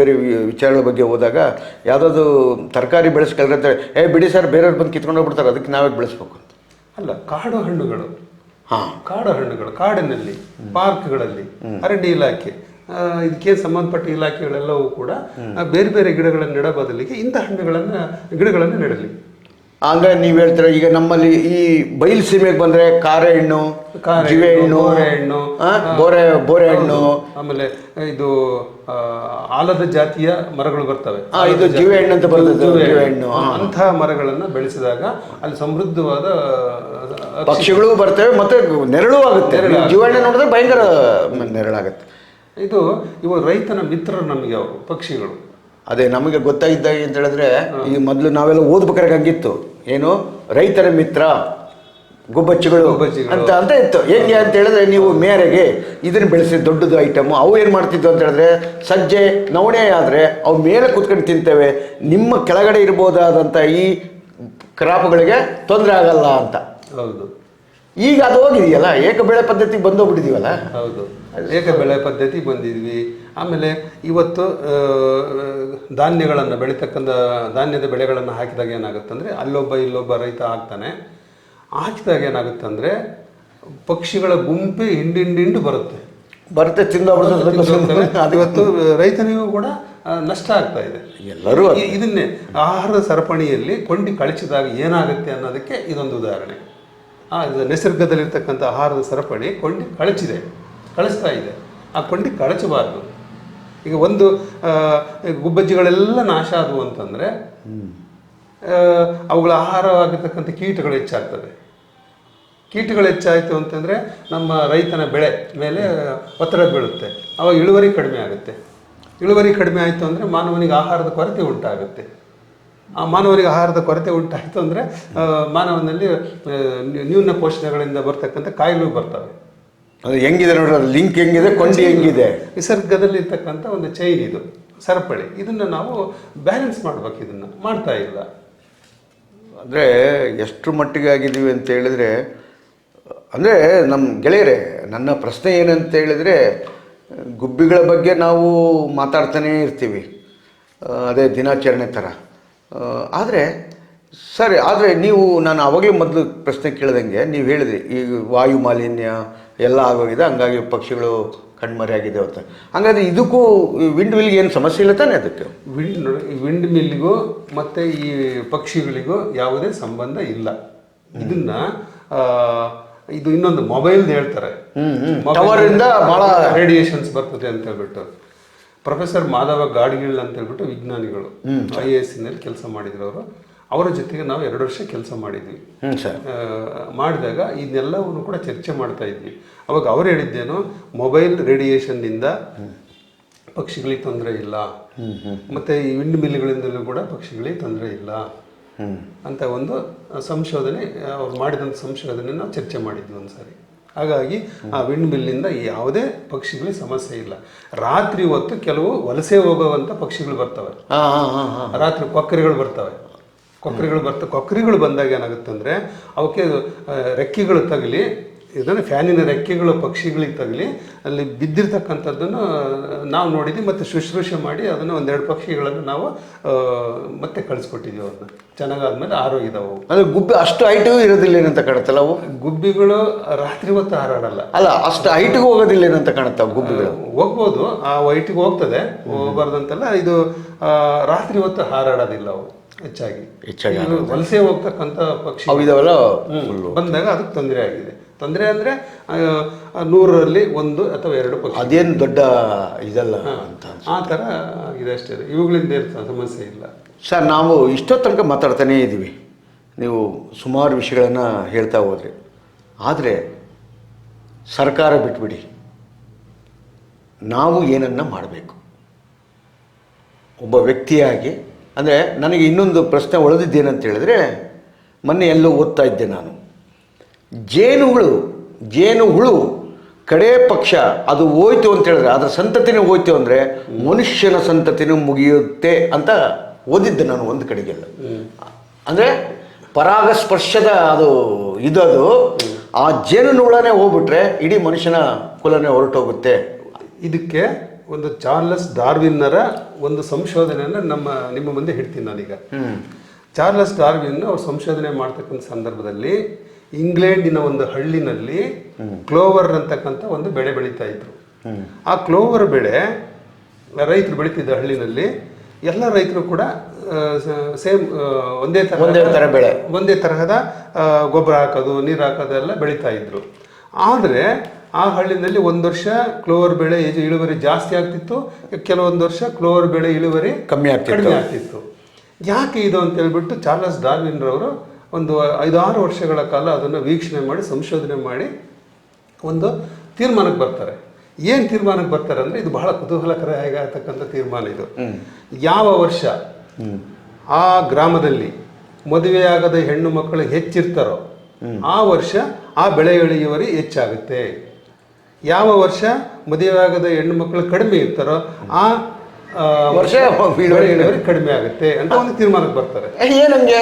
ವಿಚಾರಗಳ ಬಗ್ಗೆ ಹೋದಾಗ ಯಾವುದಾದ್ರು ತರಕಾರಿ ಬೆಳೆಸ್ಕೊಳ್ರೆ ಬಿಡಿ ಸರ್, ಬೇರೆಯವ್ರು ಬಂದು ಕಿತ್ಕೊಂಡೋಗ್ಬಿಡ್ತಾರೆ, ಅದಕ್ಕೆ ನಾವೇ ಬೆಳೆಸ್ಬೇಕು ಅಂತ. ಅಲ್ಲ, ಕಾಡು ಹಣ್ಣುಗಳು ಕಾಡಿನಲ್ಲಿ, ಪಾರ್ಕ್ಗಳಲ್ಲಿ, ಅರಣ್ಯ ಇಲಾಖೆ, ಇದಕ್ಕೆ ಸಂಬಂಧಪಟ್ಟ ಇಲಾಖೆಗಳೆಲ್ಲವೂ ಕೂಡ ಬೇರೆ ಗಿಡಗಳನ್ನು ನೆಡೋ ಬದಲಿಗೆ ಇಂಥ ಗಿಡಗಳನ್ನು ನೆಡಲಿ. ಅಂದ್ರೆ ನೀವು ಹೇಳ್ತೀರ ಈಗ ನಮ್ಮಲ್ಲಿ ಈ ಬಯಲು ಸೀಮೆಗೆ ಬಂದ್ರೆ ಕಾರೆ ಹಣ್ಣು, ಜಿವೆ ಹಣ್ಣು, ಬೋರೆ ಹಣ್ಣು, ಆಮೇಲೆ ಇದು ಆಲದ ಜಾತಿಯ ಮರಗಳು ಬರ್ತವೆ. ಇದು ಜಿವೆ ಹಣ್ಣು ಅಂತ ಬರ್ತದೆ. ಜಿವೆ ಹಣ್ಣು ಅಂತಹ ಮರಗಳನ್ನ ಬೆಳೆಸಿದಾಗ ಅಲ್ಲಿ ಸಮೃದ್ಧವಾದ ಪಕ್ಷಿಗಳು ಬರ್ತವೆ ಮತ್ತೆ ನೆರಳು ಆಗುತ್ತೆ. ಜಿವೆ ಹಣ್ಣು ನೋಡಿದ್ರೆ ಭಯಂಕರ ನೆರಳಾಗುತ್ತೆ. ಇವು ರೈತನ ಮಿತ್ರರು ನಮಗೆ, ಅವರು ಪಕ್ಷಿಗಳು. ಅದೇ ನಮಗೆ ಗೊತ್ತಾಗಿದ್ದಾಗ ಅಂತ ಹೇಳಿದ್ರೆ, ಈ ಮೊದಲು ನಾವೆಲ್ಲ ಓದ್ಬೇಕಾದ್ರೆ ಹಂಗಿತ್ತು, ಏನು ರೈತರ ಮಿತ್ರ ಗುಬ್ಬಚ್ಚಿಗಳು ಅಂತ ಇತ್ತು. ಹೇಗೆ ಅಂತ ಹೇಳಿದ್ರೆ, ನೀವು ಮೇರೆಗೆ ಇದನ್ನ ಬೆಳೆಸಿ ದೊಡ್ಡದು ಐಟಮು. ಅವು ಏನು ಮಾಡ್ತಿದ್ವು ಅಂತ ಹೇಳಿದ್ರೆ, ಸಜ್ಜೆ ನವಣೆ ಆದರೆ ಅವು ಮೇಲೆ ಕೂತ್ಕೊಂಡು ತಿಂತೇವೆ, ನಿಮ್ಮ ಕೆಳಗಡೆ ಇರ್ಬೋದಾದಂಥ ಈ ಕ್ರಾಪ್ಗಳಿಗೆ ತೊಂದರೆ ಆಗಲ್ಲ ಅಂತ. ಹೌದು. ಈಗ ಅದು ಹೋಗಿದೆಯಲ್ಲ, ಏಕ ಬೆಳೆ ಪದ್ಧತಿ ಬಂದೋಗ್ಬಿಟ್ಟಿದೀವಲ್ಲ. ಹೌದು, ಏಕ ಬೆಳೆ ಪದ್ಧತಿ ಬಂದಿದ್ವಿ. ಆಮೇಲೆ ಇವತ್ತು ಧಾನ್ಯಗಳನ್ನು ಬೆಳೀತಕ್ಕಂಥ ಧಾನ್ಯದ ಬೆಳೆಗಳನ್ನು ಹಾಕಿದಾಗ ಏನಾಗುತ್ತಂದರೆ, ಅಲ್ಲೊಬ್ಬ ಇಲ್ಲೊಬ್ಬ ರೈತ ಹಾಕಿದಾಗ ಏನಾಗುತ್ತಂದರೆ, ಪಕ್ಷಿಗಳ ಗುಂಪೆ ಹಿಂಡು ಬರುತ್ತೆ ತಿಂದ. ಇವತ್ತು ರೈತನಿಗೂ ಕೂಡ ನಷ್ಟ ಆಗ್ತಾ ಇದೆ. ಎಲ್ಲರೂ ಇದನ್ನೇ ಆಹಾರದ ಸರಪಣಿಯಲ್ಲಿ ಕೊಂಡಿ ಕಳಿಸಿದಾಗ ಏನಾಗುತ್ತೆ ಅನ್ನೋದಕ್ಕೆ ಇದೊಂದು ಉದಾಹರಣೆ. ನಿಸರ್ಗದಲ್ಲಿರ್ತಕ್ಕಂಥ ಆಹಾರದ ಸರಪಣಿ ಕೊಂಡಿ ಕಳಿಸ್ತಾ ಇದೆ. ಆ ಕೊಂಡಿ ಕಳಚಬಾರ್ದು. ಈಗ ಒಂದು ಗುಬ್ಬಚ್ಚಿಗಳೆಲ್ಲ ನಾಶ ಆದವು ಅಂತಂದರೆ ಅವುಗಳ ಆಹಾರವಾಗಿರ್ತಕ್ಕಂಥ ಕೀಟಗಳು ಹೆಚ್ಚಾಗ್ತದೆ. ಕೀಟಗಳು ಹೆಚ್ಚಾಯಿತು ಅಂತಂದರೆ ನಮ್ಮ ರೈತನ ಬೆಳೆ ಮೇಲೆ ಒತ್ತಡ ಬೀಳುತ್ತೆ. ಅವಾಗ ಇಳುವರಿ ಕಡಿಮೆ ಆಗುತ್ತೆ. ಇಳುವರಿ ಕಡಿಮೆ ಆಯಿತು ಅಂದರೆ ಮಾನವನಿಗೆ ಆಹಾರದ ಕೊರತೆ ಉಂಟಾಗುತ್ತೆ. ಆ ಮಾನವನಿಗೆ ಆಹಾರದ ಕೊರತೆ ಉಂಟಾಯಿತು ಅಂದರೆ ಮಾನವನಲ್ಲಿ ನ್ಯೂನ ಪೋಷಣೆಗಳಿಂದ ಬರ್ತಕ್ಕಂಥ ಕಾಯಿಲೆಗಳು ಬರ್ತವೆ. ಅದು ಹೆಂಗಿದೆ ನೋಡ್ರಿ, ಅದು ಲಿಂಕ್ ಹೆಂಗಿದೆ, ಕೊಂಡಿ ಹೆಂಗಿದೆ. ನಿಸರ್ಗದಲ್ಲಿ ಇರ್ತಕ್ಕಂಥ ಒಂದು ಚೈನ್ ಇದು, ಸರಪಳಿ. ಇದನ್ನು ನಾವು ಬ್ಯಾಲೆನ್ಸ್ ಮಾಡ್ಬೇಕು. ಇದನ್ನು ಮಾಡ್ತಾ ಇಲ್ಲ. ಅಂದರೆ ಎಷ್ಟು ಮಟ್ಟಿಗೆ ಆಗಿದ್ದೀವಿ ಅಂತ ಹೇಳಿದ್ರೆ, ಅಂದರೆ ನಮ್ಮ ಗೆಳೆಯರೇ, ನನ್ನ ಪ್ರಶ್ನೆ ಏನಂತ ಹೇಳಿದರೆ, ಗುಬ್ಬಿಗಳ ಬಗ್ಗೆ ನಾವು ಮಾತಾಡ್ತಾನೇ ಇರ್ತೀವಿ, ಅದೇ ದಿನಾಚರಣೆ ಥರ. ಆದರೆ ಸರಿ, ಆದರೆ ನಾನು ಆವಾಗಲೇ ಮೊದಲು ಪ್ರಶ್ನೆ ಕೇಳಿದಂಗೆ ನೀವು ಹೇಳಿದ್ರಿ, ಈಗ ವಾಯು ಮಾಲಿನ್ಯ ಎಲ್ಲ ಆಗೋಗಿದೆ, ಹಂಗಾಗಿ ಪಕ್ಷಿಗಳು ಕಣ್ಮರೆಯಾಗಿದೆ ಅಂತ. ಹಂಗಾದ್ರೆ ಇದಕ್ಕೂ ವಿಂಡ್ ಮಿಲ್ಗೆ ಏನು ಸಮಸ್ಯೆ ಇಲ್ಲ ತಾನೇ? ಅದಕ್ಕೆ ವಿಂಡ್ ಮಿಲ್ಗೂ ಮತ್ತು ಈ ಪಕ್ಷಿಗಳಿಗೂ ಯಾವುದೇ ಸಂಬಂಧ ಇಲ್ಲ. ಇದನ್ನ ಇದು ಇನ್ನೊಂದು ಮೊಬೈಲ್ ಹೇಳ್ತಾರೆ, ಟವರಿಂದ ಭಾಳ ರೇಡಿಯೇಷನ್ಸ್ ಬರ್ತದೆ ಅಂತ ಹೇಳ್ಬಿಟ್ಟು. ಪ್ರೊಫೆಸರ್ ಮಾಧವ ಗಾಡ್ಗೀಳ್ ಅಂತ ಹೇಳ್ಬಿಟ್ಟು ವಿಜ್ಞಾನಿಗಳು IAS ನಲ್ಲಿ ಕೆಲಸ ಮಾಡಿದ್ರು ಅವರು. ಅವರ ಜೊತೆಗೆ ನಾವು 2 ವರ್ಷ ಕೆಲಸ ಮಾಡಿದ್ವಿ. ಮಾಡಿದಾಗ ಇದನ್ನೆಲ್ಲವನ್ನು ಕೂಡ ಚರ್ಚೆ ಮಾಡ್ತಾ ಇದ್ವಿ. ಅವಾಗ ಅವ್ರು ಹೇಳಿದ್ದೇನು, ಮೊಬೈಲ್ ರೇಡಿಯೇಷನ್ನಿಂದ ಪಕ್ಷಿಗಳಿಗೆ ತೊಂದರೆ ಇಲ್ಲ, ಮತ್ತು ಈ ವಿಂಡ್ ಮಿಲ್ಗಳಿಂದಲೂ ಕೂಡ ಪಕ್ಷಿಗಳಿಗೆ ತೊಂದರೆ ಇಲ್ಲ ಅಂತ ಒಂದು ಸಂಶೋಧನೆ, ಅವ್ರು ಮಾಡಿದಂಥ ಸಂಶೋಧನೆ ನಾವು ಚರ್ಚೆ ಮಾಡಿದ್ವಿ ಒಂದು ಸಾರಿ. ಹಾಗಾಗಿ ಆ ವಿಂಡ್ ಮಿಲ್ಲಿಂದ ಯಾವುದೇ ಪಕ್ಷಿಗಳಿಗೆ ಸಮಸ್ಯೆ ಇಲ್ಲ. ರಾತ್ರಿ ಹೊತ್ತು ಕೆಲವು ವಲಸೆ ಹೋಗುವಂಥ ಪಕ್ಷಿಗಳು ಬರ್ತವೆ. ರಾತ್ರಿ ಕೊಕ್ಕರಿಗಳು ಬರ್ತವೆ. ಕೊಕ್ಕರಿಗಳು ಬಂದಾಗ ಏನಾಗುತ್ತೆ ಅಂದರೆ, ಅವಕ್ಕೆ ರೆಕ್ಕೆಗಳು ತಗಲಿ, ಇದನ್ನು ಫ್ಯಾನಿನ ರೆಕ್ಕೆಗಳು ಪಕ್ಷಿಗಳಿಗೆ ತಗಲಿ ಅಲ್ಲಿ ಬಿದ್ದಿರ್ತಕ್ಕಂಥದ್ದನ್ನು ನಾವು ನೋಡಿದ್ವಿ. ಮತ್ತು ಶುಶ್ರೂಷೆ ಮಾಡಿ ಅದನ್ನು 1-2 ಪಕ್ಷಿಗಳನ್ನು ನಾವು ಮತ್ತೆ ಕಳಿಸ್ಕೊಟ್ಟಿದ್ದೀವಿ. ಅವ್ರನ್ನ ಚೆನ್ನಾಗಾದ್ಮೇಲೆ ಆರೋಗ್ಯದವು. ಅದು ಗುಬ್ಬಿ ಅಷ್ಟು ಹೈಟಿಗೂ ಇರೋದಿಲ್ಲ ಏನಂತ ಕಾಣುತ್ತಲ್ಲ ಅವು ಗುಬ್ಬಿಗಳು ರಾತ್ರಿ ಹೊತ್ತು ಹಾರಾಡಲ್ಲ. ಅಲ್ಲ, ಅಷ್ಟು ಹೈಟಿಗೂ ಹೋಗೋದಿಲ್ಲ ಏನಂತ ಕಾಣುತ್ತೆ ಗುಬ್ಬಿಗಳು. ಹೋಗ್ಬೋದು, ಆ ಹೈಟಿಗೆ ಹೋಗ್ತದೆ, ಹೋಗಬಾರ್ದಂತೆಲ್ಲ. ಇದು ರಾತ್ರಿ ಹೊತ್ತು ಹಾರಾಡೋದಿಲ್ಲ ಅವು ಹೆಚ್ಚಾಗಿ. ವಲಸೆ ಹೋಗ್ತಕ್ಕಂಥ ಪಕ್ಷಿ ಬಂದಾಗ ಅದಕ್ಕೆ ತೊಂದರೆ ಆಗಿದೆ. ತೊಂದರೆ ಅಂದರೆ 100ರಲ್ಲಿ 1 ಅಥವಾ 2 ಪಕ್ಷಿ. ಅದೇನು ದೊಡ್ಡ ಇದಲ್ಲ ಅಂತ ಆ ಥರ ಇದೆ ಅಷ್ಟೇ. ಇವುಗಳಿಂದ ಸಮಸ್ಯೆ ಇಲ್ಲ ಸರ್. ನಾವು ಇಷ್ಟೊತ್ತು ತನಕ ಮಾತಾಡ್ತಾನೇ ಇದ್ದೀವಿ, ನೀವು ಸುಮಾರು ವಿಷಯಗಳನ್ನು ಹೇಳ್ತಾ ಹೋದ್ರಿ. ಆದರೆ ಸರ್ಕಾರ ಬಿಟ್ಬಿಡಿ, ನಾವು ಏನನ್ನ ಮಾಡಬೇಕು ಒಬ್ಬ ವ್ಯಕ್ತಿಯಾಗಿ. ಅಂದರೆ ನನಗೆ ಇನ್ನೊಂದು ಪ್ರಶ್ನೆ ಉಳಿದಿದ್ದೇನಂತ ಹೇಳಿದ್ರೆ, ಮೊನ್ನೆ ಎಲ್ಲೋ ಓದ್ತಾ ಇದ್ದೆ ನಾನು, ಜೇನುಹುಳು ಕಡೇ ಪಕ್ಷ ಅದು ಹೋಯ್ತು ಅಂತ ಹೇಳಿದ್ರೆ, ಅದರ ಸಂತತಿನೇ ಹೋಯ್ತು ಅಂದರೆ ಮನುಷ್ಯನ ಸಂತತಿನೂ ಮುಗಿಯುತ್ತೆ ಅಂತ ಓದಿದ್ದೆ ನಾನು ಒಂದು ಕಡೆಗೆಲ್ಲ. ಅಂದರೆ ಪರಾಗಸ್ಪರ್ಶದ ಅದು ಆ ಜೇನುಹುಳನೇ ಹೋಗ್ಬಿಟ್ರೆ ಇಡೀ ಮನುಷ್ಯನ ಕುಲನೇ ಹೊರಟೋಗುತ್ತೆ. ಇದಕ್ಕೆ ಒಂದು ಚಾರ್ಲಸ್ ಡಾರ್ವಿನ್ನರ ಒಂದು ಸಂಶೋಧನೆಯನ್ನು ನಿಮ್ಮ ಮುಂದೆ ಹೇಳ್ತೀನಿ ನಾನೀಗ. ಚಾರ್ಲಸ್ ಡಾರ್ವಿನ್ ಅವ್ರು ಸಂಶೋಧನೆ ಮಾಡ್ತಕ್ಕಂಥ ಸಂದರ್ಭದಲ್ಲಿ ಇಂಗ್ಲೆಂಡಿನ ಒಂದು ಹಳ್ಳಿನಲ್ಲಿ ಕ್ಲೋವರ್ ಅಂತಕ್ಕಂಥ ಒಂದು ಬೆಳೆ ಬೆಳೀತಾ ಇದ್ರು. ಆ ಕ್ಲೋವರ್ ಬೆಳೆ ರೈತರು ಬೆಳೀತಿದ್ದ ಹಳ್ಳಿನಲ್ಲಿ ಎಲ್ಲ ರೈತರು ಕೂಡ ಸೇಮ್ ಒಂದೇ ಥರ ಬೆಳೆ, ಒಂದೇ ತರಹದ ಗೊಬ್ಬರ ಹಾಕೋದು, ನೀರು ಹಾಕೋದು ಎಲ್ಲ ಬೆಳೀತಾ ಇದ್ರು. ಆದರೆ ಆ ಹಳ್ಳಿನಲ್ಲಿ ಒಂದು ವರ್ಷ ಕ್ಲೋವರ್ ಬೆಳೆ ಇಳುವರಿ ಜಾಸ್ತಿ ಆಗ್ತಿತ್ತು, ಕೆಲವೊಂದು ವರ್ಷ ಕ್ಲೋವರ್ ಬೆಳೆ ಇಳುವರಿ ಕಡಿಮೆ ಆಗ್ತಿತ್ತು. ಯಾಕೆ ಇದು ಅಂತ ಹೇಳ್ಬಿಟ್ಟು ಚಾರ್ಲಸ್ ಡಾರ್ವಿನ್ ರವರು ಒಂದು 5-6 ವರ್ಷಗಳ ಕಾಲ ಅದನ್ನು ವೀಕ್ಷಣೆ ಮಾಡಿ ಸಂಶೋಧನೆ ಮಾಡಿ ಒಂದು ತೀರ್ಮಾನಕ್ಕೆ ಬರ್ತಾರೆ. ಏನು ತೀರ್ಮಾನಕ್ಕೆ ಬರ್ತಾರೆ ಅಂದರೆ, ಇದು ಬಹಳ ಕುತೂಹಲಕರವಾಗಿರ್ತಕ್ಕಂಥ ತೀರ್ಮಾನ ಇದು. ಯಾವ ವರ್ಷ ಆ ಗ್ರಾಮದಲ್ಲಿ ಮದುವೆಯಾಗದ ಹೆಣ್ಣು ಮಕ್ಕಳು ಹೆಚ್ಚಿರ್ತಾರೋ ಆ ವರ್ಷ ಆ ಬೆಳೆ ಇಳುವರಿ ಹೆಚ್ಚಾಗುತ್ತೆ. ಯಾವ ವರ್ಷ ಮದುವೆಯಾಗದ ಹೆಣ್ಣು ಮಕ್ಕಳು ಕಡಿಮೆ ಇರ್ತಾರೋ ಆ ವರ್ಷ ಬೆಳೆ ಇಳುವರಿ ಕಡಿಮೆ ಆಗುತ್ತೆ ಅಂತ ಒಂದು ತೀರ್ಮಾನಕ್ಕೆ ಬರ್ತಾರೆ. ಏನಂಗೆ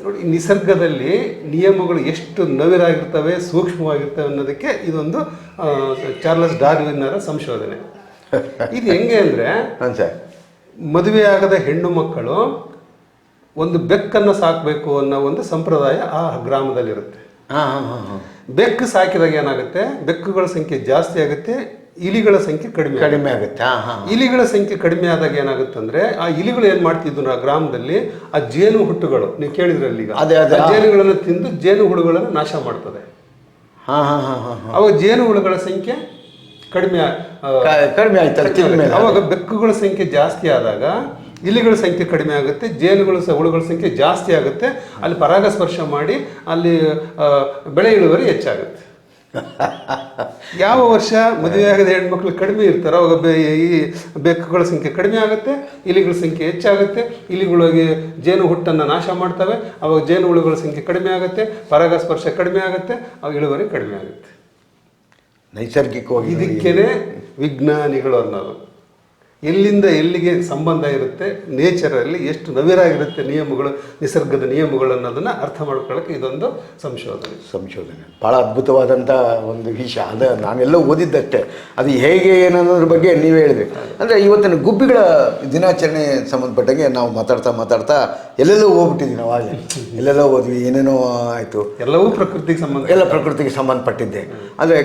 ನೋಡಿ, ನಿಸರ್ಗದಲ್ಲಿ ನಿಯಮಗಳು ಎಷ್ಟು ನವಿರಾಗಿರ್ತವೆ, ಸೂಕ್ಷ್ಮವಾಗಿರ್ತವೆ ಅನ್ನೋದಕ್ಕೆ ಇದೊಂದು ಚಾರ್ಲಸ್ ಡಾರ್ವಿನ್ನರ ಸಂಶೋಧನೆ. ಇದು ಹೆಂಗೆ ಅಂದರೆ, ಮದುವೆಯಾಗದ ಹೆಣ್ಣು ಮಕ್ಕಳು ಒಂದು ಬೆಕ್ಕನ್ನು ಸಾಕಬೇಕು ಅನ್ನೋ ಒಂದು ಸಂಪ್ರದಾಯ ಆ ಗ್ರಾಮದಲ್ಲಿರುತ್ತೆ. ಬೆಕ್ಕು ಸಾಕಿದಾಗ ಏನಾಗುತ್ತೆ, ಬೆಕ್ಕುಗಳ ಸಂಖ್ಯೆ ಜಾಸ್ತಿ ಆಗುತ್ತೆ, ಇಲಿಗಳ ಸಂಖ್ಯೆ ಕಡಿಮೆ ಆಗುತ್ತೆ. ಇಲಿಗಳ ಸಂಖ್ಯೆ ಕಡಿಮೆ ಆದಾಗ ಏನಾಗುತ್ತೆ ಅಂದ್ರೆ, ಆ ಇಲಿಗಳು ಏನ್ ಮಾಡ್ತಿದ್ವು ಆ ಗ್ರಾಮದಲ್ಲಿ, ಆ ಜೇನು ಹುಟ್ಟುಗಳು ನೀವು ಕೇಳಿದ್ರಲ್ಲಿ, ಈಗ ಜೇನುಗಳನ್ನು ತಿಂದು ಜೇನು ಹುಳುಗಳನ್ನು ನಾಶ ಮಾಡ್ತದೆ. ಅವಾಗ ಜೇನು ಹುಳುಗಳ ಸಂಖ್ಯೆ ಕಡಿಮೆ ಆಯ್ತು. ಅವಾಗ ಬೆಕ್ಕುಗಳ ಸಂಖ್ಯೆ ಜಾಸ್ತಿ ಆದಾಗ ಇಲಿಗಳ ಸಂಖ್ಯೆ ಕಡಿಮೆ ಆಗುತ್ತೆ, ಹುಳುಗಳ ಸಂಖ್ಯೆ ಜಾಸ್ತಿ ಆಗುತ್ತೆ. ಅಲ್ಲಿ ಪರಾಗಸ್ಪರ್ಶ ಮಾಡಿ ಅಲ್ಲಿ ಬೆಳೆ ಇಳುವರಿ ಹೆಚ್ಚಾಗುತ್ತೆ. ಯಾವ ವರ್ಷ ಮದುವೆಯಾಗದ ಹೆಣ್ಮಕ್ಳು ಕಡಿಮೆ ಇರ್ತಾರೋ ಅವಾಗ ಈ ಬೆಕ್ಕುಗಳ ಸಂಖ್ಯೆ ಕಡಿಮೆ ಆಗುತ್ತೆ, ಇಲಿಗಳ ಸಂಖ್ಯೆ ಹೆಚ್ಚಾಗುತ್ತೆ. ಇಲಿಗಳಿಗೆ ಜೇನು ಹುಟ್ಟನ್ನು ನಾಶ ಮಾಡ್ತವೆ, ಅವಾಗ ಜೇನು ಹುಳುಗಳ ಸಂಖ್ಯೆ ಕಡಿಮೆ ಆಗುತ್ತೆ, ಪರಾಗಸ್ಪರ್ಶ ಕಡಿಮೆ ಆಗುತ್ತೆ, ಅವಾಗ ಇಳುವರಿ ಕಡಿಮೆ ಆಗುತ್ತೆ. ನೈಸರ್ಗಿಕವಾಗಿ ಇದಕ್ಕೇನೆ ವಿಜ್ಞಾನಿಗಳು ಅನ್ನೋದು. ಎಲ್ಲಿಂದ ಎಲ್ಲಿಗೆ ಸಂಬಂಧ ಇರುತ್ತೆ, ನೇಚರಲ್ಲಿ ಎಷ್ಟು ನವಿರಾಗಿರುತ್ತೆ ನಿಯಮಗಳು, ನಿಸರ್ಗದ ನಿಯಮಗಳು ಅನ್ನೋದನ್ನು ಅರ್ಥ ಮಾಡ್ಕೊಳ್ಳೋಕೆ ಇದೊಂದು ಸಂಶೋಧನೆ. ಭಾಳ ಅದ್ಭುತವಾದಂಥ ಒಂದು ವಿಷಯ. ಅದು ನಾನೆಲ್ಲ ಓದಿದ್ದಷ್ಟೇ, ಅದು ಹೇಗೆ ಏನನ್ನೋದ್ರ ಬಗ್ಗೆ ನೀವು ಹೇಳಿದ್ರಿ. ಅಂದರೆ ಇವತ್ತಿನ ಗುಬ್ಬಿಗಳ ದಿನಾಚರಣೆ ಸಂಬಂಧಪಟ್ಟಂಗೆ ನಾವು ಮಾತಾಡ್ತಾ ಎಲ್ಲೆಲ್ಲೋ ಹೋಗ್ಬಿಟ್ಟಿದ್ವಿ. ನಾವು ಆಗಲೇ ಎಲ್ಲೆಲ್ಲೋ ಹೋದ್ವಿ, ಏನೇನೋ ಆಯಿತು, ಎಲ್ಲವೂ ಪ್ರಕೃತಿಗೆ ಸಂಬಂಧಪಟ್ಟಿದ್ದೆ. ಅಂದರೆ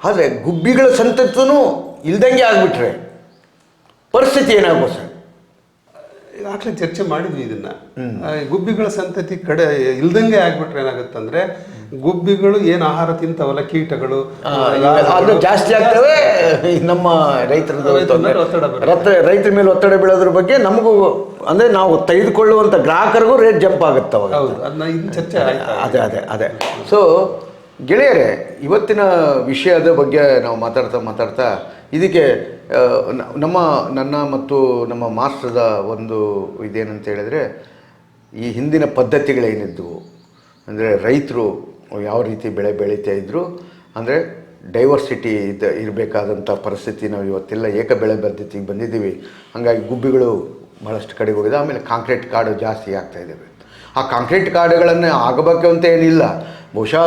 ಆದರೆ ಗುಬ್ಬಿಗಳ ಸಂತತಿನೂ ಇಲ್ದಂಗೆ ಆಗಿಬಿಟ್ರೆ ಪರಿಸ್ಥಿತಿ ಏನಾಗ್ಬೋದು ಸರ್? ಈಗಾಗಲೇ ಚರ್ಚೆ ಮಾಡಿದ್ವಿ ಇದನ್ನ. ಗುಬ್ಬಿಗಳ ಸಂತತಿ ಇಲ್ದಂಗೆ ಆಗ್ಬಿಟ್ರೆ ಏನಾಗುತ್ತಂದ್ರೆ, ಗುಬ್ಬಿಗಳು ಏನು ಆಹಾರ ತಿಂತಾವಲ್ಲ, ಕೀಟಗಳು ಅದು ಜಾಸ್ತಿ ಆಗ್ತವೆ. ನಮ್ಮ ರೈತರ ಮೇಲೆ ಒತ್ತಡ ಬೀಳೋದ್ರ ಬಗ್ಗೆ ನಮಗೂ, ಅಂದರೆ ನಾವು ತೆಗೆದುಕೊಳ್ಳುವಂಥ ಗ್ರಾಹಕರಿಗೂ ರೇಟ್ ಜಂಪ್ ಆಗುತ್ತೆ ಅವಾಗ. ಹೌದು, ಅದನ್ನ ಇನ್ನು ಚರ್ಚೆ ಅದೇ. ಸೊ ಗೆಳೆಯರೇ, ಇವತ್ತಿನ ವಿಷಯದ ಬಗ್ಗೆ ನಾವು ಮಾತಾಡ್ತಾ ಇದಕ್ಕೆ ನನ್ನ ಮತ್ತು ನಮ್ಮ ಮಾಸ್ಟರ್ದ ಒಂದು ಇದೇನಂತ ಹೇಳಿದ್ರೆ, ಈ ಹಿಂದಿನ ಪದ್ಧತಿಗಳೇನಿದ್ದವು, ಅಂದರೆ ರೈತರು ಯಾವ ರೀತಿ ಬೆಳೆ ಬೆಳೀತಾ ಇದ್ದರು, ಅಂದರೆ ಡೈವರ್ಸಿಟಿ ಇರಬೇಕಾದಂಥ ಪರಿಸ್ಥಿತಿ ನಾವು ಇವತ್ತೆಲ್ಲ ಏಕ ಬೆಳೆ ಪದ್ಧತಿಗೆ ಬಂದಿದ್ದೀವಿ. ಹಾಗಾಗಿ ಗುಬ್ಬಿಗಳು ಭಾಳಷ್ಟು ಕಡೆಗೆ ಹೋಗಿದೆ. ಆಮೇಲೆ ಕಾಂಕ್ರೀಟ್ ಕಾಡು ಜಾಸ್ತಿ ಆಗ್ತಾಯಿದ್ದಾವೆ. ಆ ಕಾಂಕ್ರೀಟ್ ಕಾಡುಗಳನ್ನು ಆಗಬೇಕು ಅಂತ ಏನಿಲ್ಲ, ಬಹುಶಃ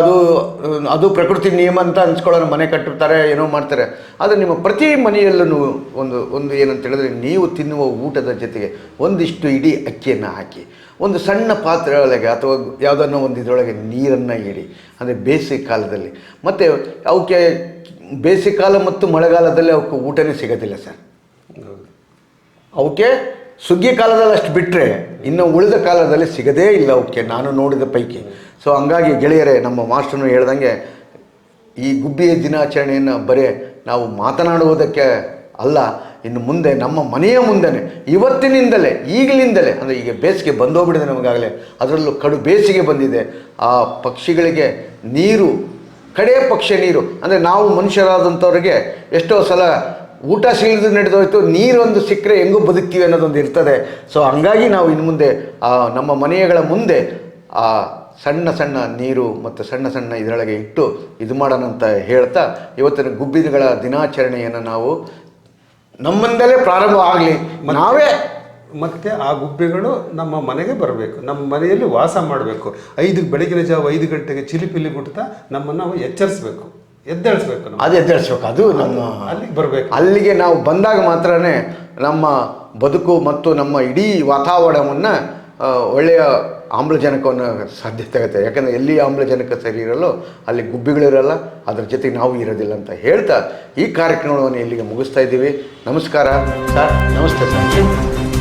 ಅದು ಪ್ರಕೃತಿ ನಿಯಮ ಅಂತ ಅನ್ಸ್ಕೊಳ್ಳೋರು ಮನೆ ಕಟ್ಟಿರ್ತಾರೆ, ಏನೋ ಮಾಡ್ತಾರೆ. ಆದರೆ ನಿಮ್ಮ ಪ್ರತಿ ಮನೆಯಲ್ಲೂ ಒಂದು ಏನಂತ ಹೇಳಿದ್ರೆ, ನೀವು ತಿನ್ನುವ ಊಟದ ಜೊತೆಗೆ ಒಂದಿಷ್ಟು ಇಡೀ ಅಕ್ಕಿಯನ್ನು ಹಾಕಿ ಒಂದು ಸಣ್ಣ ಪಾತ್ರೆ ಒಳಗೆ ಅಥವಾ ಯಾವುದನ್ನೋ ಒಂದು ಇದರೊಳಗೆ ನೀರನ್ನು ಇಡಿ. ಅಂದರೆ ಬೇಸಿಗೆ ಕಾಲದಲ್ಲಿ, ಮತ್ತು ಅವಕ್ಕೆ ಬೇಸಿಗೆ ಕಾಲ ಮತ್ತು ಮಳೆಗಾಲದಲ್ಲಿ ಅವಕ್ಕೆ ಊಟನೇ ಸಿಗೋದಿಲ್ಲ ಸರ್. ಅವಕ್ಕೆ ಸುಗ್ಗಿ ಕಾಲದಲ್ಲಿ ಅಷ್ಟು ಬಿಟ್ಟರೆ ಇನ್ನು ಉಳಿದ ಕಾಲದಲ್ಲಿ ಸಿಗದೇ ಇಲ್ಲ ಅವಕ್ಕೆ, ನಾನು ನೋಡಿದ ಪೈಕಿ. ಸೊ ಹಂಗಾಗಿ ಗೆಳೆಯರೇ, ನಮ್ಮ ಮಾಸ್ಟರ್ನು ಹೇಳ್ದಂಗೆ ಈ ಗುಬ್ಬಿಯ ದಿನಾಚರಣೆಯನ್ನು ಬರೀ ನಾವು ಮಾತನಾಡುವುದಕ್ಕೆ ಅಲ್ಲ, ಇನ್ನು ಮುಂದೆ ನಮ್ಮ ಮನೆಯ ಮುಂದೆನೇ ಇವತ್ತಿನಿಂದಲೇ ಈಗಲಿಂದಲೇ, ಅಂದರೆ ಈಗ ಬೇಸಿಗೆ ಬಂದೋಗ್ಬಿಟ್ಟಿದೆ ನಮಗಾಗಲೇ, ಅದರಲ್ಲೂ ಕಡು ಬೇಸಿಗೆ ಬಂದಿದೆ. ಆ ಪಕ್ಷಿಗಳಿಗೆ ನೀರು, ಕಡೇ ಪಕ್ಷ ನೀರು, ಅಂದರೆ ನಾವು ಮನುಷ್ಯರಾದಂಥವ್ರಿಗೆ ಎಷ್ಟೋ ಸಲ ಊಟ ಸಿಗದು ನಡೆದೋಯ್ತು, ನೀರೊಂದು ಸಿಕ್ಕರೆ ಹೆಂಗೂ ಬದುಕ್ತೀವಿ ಅನ್ನೋದೊಂದು ಇರ್ತದೆ. ಸೊ ಹಂಗಾಗಿ ನಾವು ಇನ್ನು ಮುಂದೆ ನಮ್ಮ ಮನೆಗಳ ಮುಂದೆ ಆ ಸಣ್ಣ ನೀರು ಮತ್ತು ಸಣ್ಣ ಇದರೊಳಗೆ ಇಟ್ಟು ಇದು ಮಾಡೋಣ ಅಂತ ಹೇಳ್ತಾ, ಇವತ್ತಿನ ಗುಬ್ಬಿಗಳ ದಿನಾಚರಣೆಯನ್ನು ನಾವು ನಮ್ಮಿಂದಲೇ ಪ್ರಾರಂಭ ಆಗಲಿ, ನಾವೇ ಮತ್ತು ಆ ಗುಬ್ಬಿಗಳು ನಮ್ಮ ಮನೆಗೆ ಬರಬೇಕು, ನಮ್ಮ ಮನೆಯಲ್ಲಿ ವಾಸ ಮಾಡಬೇಕು. ಬೆಳಗಿನ ಜಾವ 5 ಗಂಟೆಗೆ ಚಿಲಿಪಿಲಿ ಗುಡ್ತಾ ನಮ್ಮನ್ನು ನಾವು ಎಚ್ಚರಿಸಬೇಕು, ಎದ್ದೇಳಿಸ್ಬೇಕು. ಅದು ನಮ್ಮ ಅಲ್ಲಿಗೆ ಬರಬೇಕು. ಅಲ್ಲಿಗೆ ನಾವು ಬಂದಾಗ ಮಾತ್ರನೇ ನಮ್ಮ ಬದುಕು ಮತ್ತು ನಮ್ಮ ಇಡೀ ವಾತಾವರಣವನ್ನು ಒಳ್ಳೆಯ ಆಮ್ಲಜನಕವನ್ನು ಸಾಧ್ಯತೆ ಆಗುತ್ತೆ. ಯಾಕಂದರೆ ಎಲ್ಲಿ ಆಮ್ಲಜನಕ ಸರಿ ಇರಲ್ಲೋ ಅಲ್ಲಿ ಗುಬ್ಬಿಗಳಿರಲ್ಲ, ಅದ್ರ ಜೊತೆಗೆ ನಾವು ಇರೋದಿಲ್ಲ ಅಂತ ಹೇಳ್ತಾ ಈ ಕಾರ್ಯಕ್ರಮವನ್ನು ಇಲ್ಲಿಗೆ ಮುಗಿಸ್ತಾ ಇದ್ದೀವಿ. ನಮಸ್ಕಾರ ಸರ್. ನಮಸ್ತೆ ಸರ್.